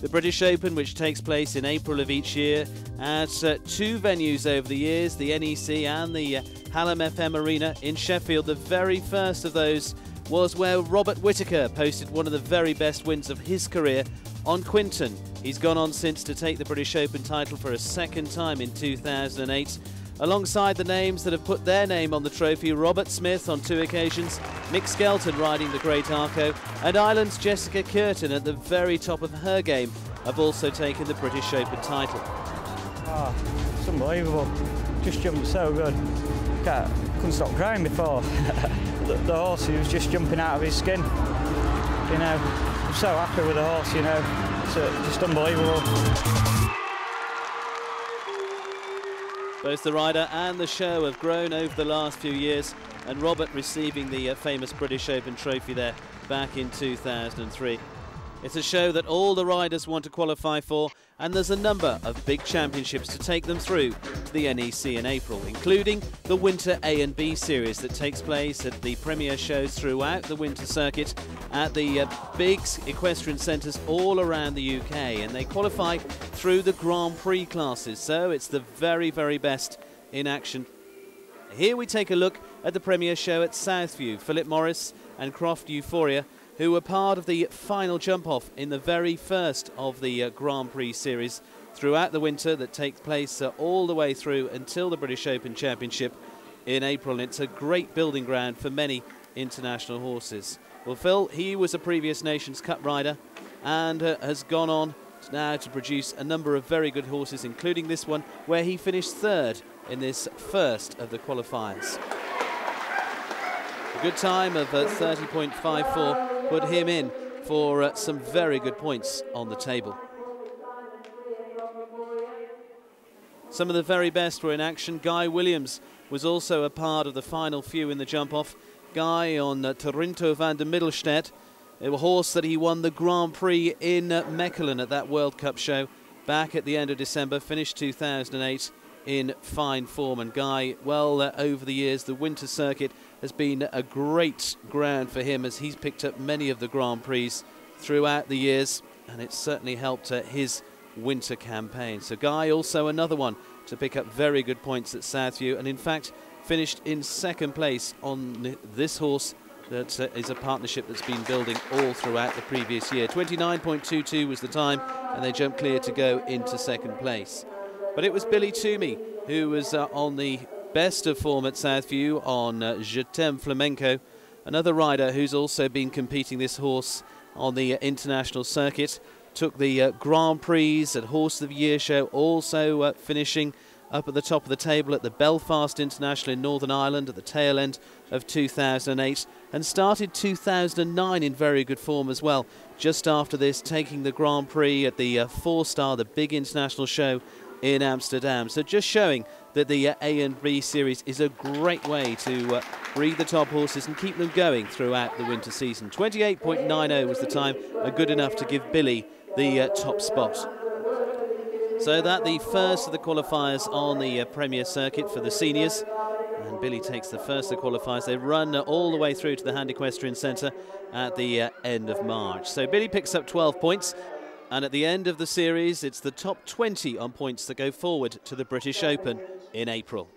The British Open, which takes place in April of each year at two venues over the years, the NEC and the Hallam FM Arena in Sheffield. The very first of those was where Robert Whitaker posted one of the very best wins of his career on Quinton. He's gone on since to take the British Open title for a second time in 2008. Alongside the names that have put their name on the trophy, Robert Smith on 2 occasions, Nick Skelton riding the Great Arco, and Ireland's Jessica Curtin at the very top of her game have also taken the British Open title. Oh, it's unbelievable. Just jumped so good. Couldn't stop crying before. the horse, he was just jumping out of his skin. You know, I'm so happy with the horse, you know. It's just unbelievable. Both the rider and the show have grown over the last few years, and Robert receiving the famous British Open trophy there back in 2003. It's a show that all the riders want to qualify for, and there's a number of big championships to take them through to the NEC in April, including the Winter A&B Series that takes place at the premier shows throughout the winter circuit at the big equestrian centres all around the UK, and they qualify through the Grand Prix classes, so it's the very, very best in action. Here we take a look at the premier show at Southview. Philip Morris and Croft Euphoria, who were part of the final jump-off in the very first of the Grand Prix series throughout the winter that takes place all the way through until the British Open Championship in April. And it's a great building ground for many international horses. Well, Phil, he was a previous Nations Cup rider and has gone on now to produce a number of very good horses, including this one, where he finished third in this first of the qualifiers. A good time of 30.54 put him in for some very good points on the table. Some of the very best were in action. Guy Williams was also a part of the final few in the jump-off. Guy on Torinto van der Middelstedt, a horse that he won the Grand Prix in Mechelen at that World Cup show back at the end of December, finished 2008 in fine form. And Guy, well, over the years, the winter circuit has been a great ground for him as he's picked up many of the Grand Prix throughout the years, and it's certainly helped his winter campaign. So Guy, also another one to pick up very good points at Southview, and in fact finished in second place on this horse that is a partnership that's been building all throughout the previous year. 29.22 was the time, and they jumped clear to go into second place. But it was Billy Toomey who was on the best of form at Southview on Je T'aime Flamenco, another rider who's also been competing this horse on the international circuit. Took the Grand Prix at Horse of the Year show, also finishing up at the top of the table at the Belfast International in Northern Ireland at the tail end of 2008, and started 2009 in very good form as well. Just after this, taking the Grand Prix at the 4-star, the big international show in Amsterdam. So just showing that the A&B series is a great way to breed the top horses and keep them going throughout the winter season. 28.90 was the time, good enough to give Billy the top spot. So that the first of the qualifiers on the Premier Circuit for the seniors, and Billy takes the first of the qualifiers. They run all the way through to the Hand Equestrian Centre at the end of March. So Billy picks up 12 points. And at the end of the series, it's the top 20 on points that go forward to the British Open in April.